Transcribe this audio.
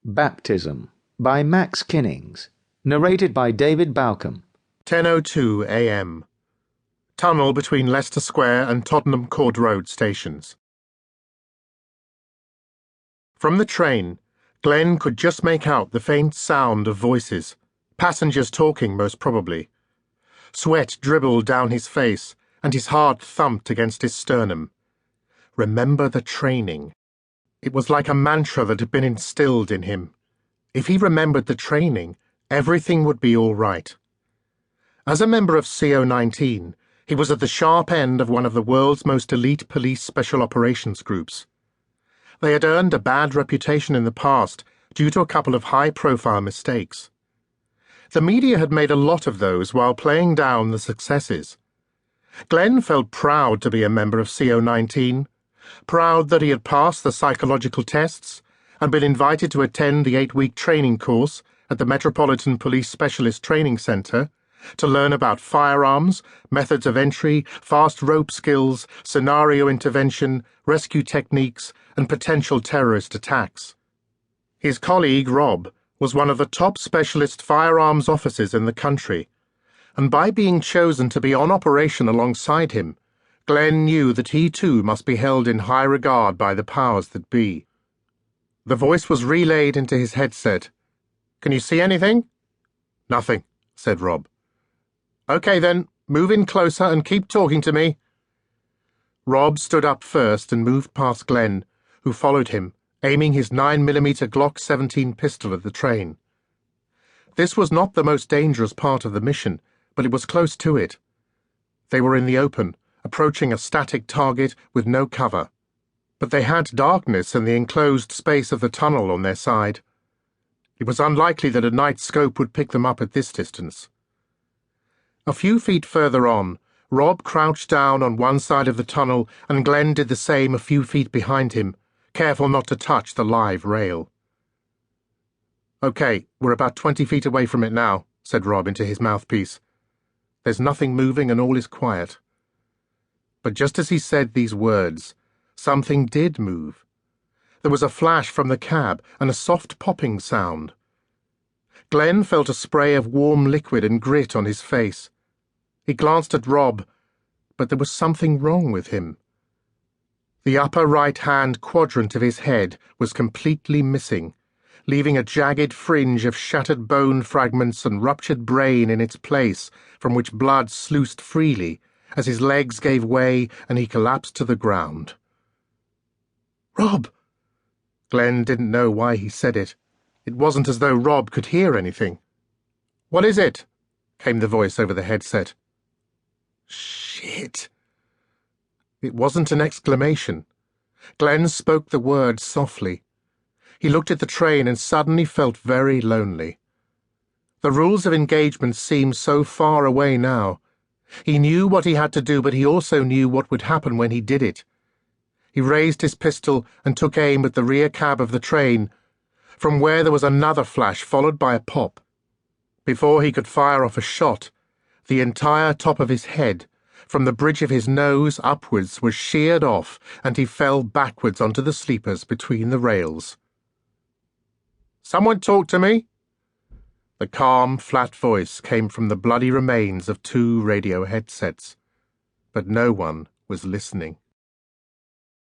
Baptism by Max Kinnings. Narrated by David Bauckham. 10:02 a.m. Tunnel between Leicester Square and Tottenham Court Road stations. From the train, Glenn could just make out the faint sound of voices, passengers talking most probably. Sweat dribbled down his face, and his heart thumped against his sternum. Remember the training. It was like a mantra that had been instilled in him. If he remembered the training, everything would be all right. As a member of CO-19, he was at the sharp end of one of the world's most elite police special operations groups. They had earned a bad reputation in the past due to a couple of high-profile mistakes. The media had made a lot of those while playing down the successes. Glenn felt proud to be a member of CO-19, proud that he had passed the psychological tests and been invited to attend the 8-week training course at the Metropolitan Police Specialist Training Centre to learn about firearms, methods of entry, fast rope skills, scenario intervention, rescue techniques, and potential terrorist attacks. His colleague, Rob, was one of the top specialist firearms officers in the country, and by being chosen to be on operation alongside him, Glenn knew that he too must be held in high regard by the powers that be. The voice was relayed into his headset. "Can you see anything?" "Nothing," said Rob. "Okay then, move in closer and keep talking to me." Rob stood up first and moved past Glenn, who followed him, aiming his 9mm Glock 17 pistol at the train. This was not the most dangerous part of the mission, but it was close to it. They were in the open, approaching a static target with no cover. But they had darkness and the enclosed space of the tunnel on their side. It was unlikely that a night scope would pick them up at this distance. A few feet further on, Rob crouched down on one side of the tunnel and Glenn did the same a few feet behind him, careful not to touch the live rail. "Okay, we're about 20 feet away from it now," said Rob into his mouthpiece. "There's nothing moving and all is quiet." But just as he said these words, something did move. There was a flash from the cab and a soft popping sound. Glenn felt a spray of warm liquid and grit on his face. He glanced at Rob, but there was something wrong with him. The upper right-hand quadrant of his head was completely missing, leaving a jagged fringe of shattered bone fragments and ruptured brain in its place, from which blood sluiced freely as his legs gave way and he collapsed to the ground. "Rob!" Glenn didn't know why he said it. It wasn't as though Rob could hear anything. "What is it?" came the voice over the headset. "Shit." It wasn't an exclamation. Glenn spoke the word softly. He looked at the train and suddenly felt very lonely. The rules of engagement seemed so far away now. He knew what he had to do, but he also knew what would happen when he did it. He raised his pistol and took aim at the rear cab of the train, from where there was another flash followed by a pop. Before he could fire off a shot, the entire top of his head, from the bridge of his nose upwards, was sheared off, and he fell backwards onto the sleepers between the rails. "Someone talk to me?" The calm, flat voice came from the bloody remains of 2 radio headsets, but no one was listening.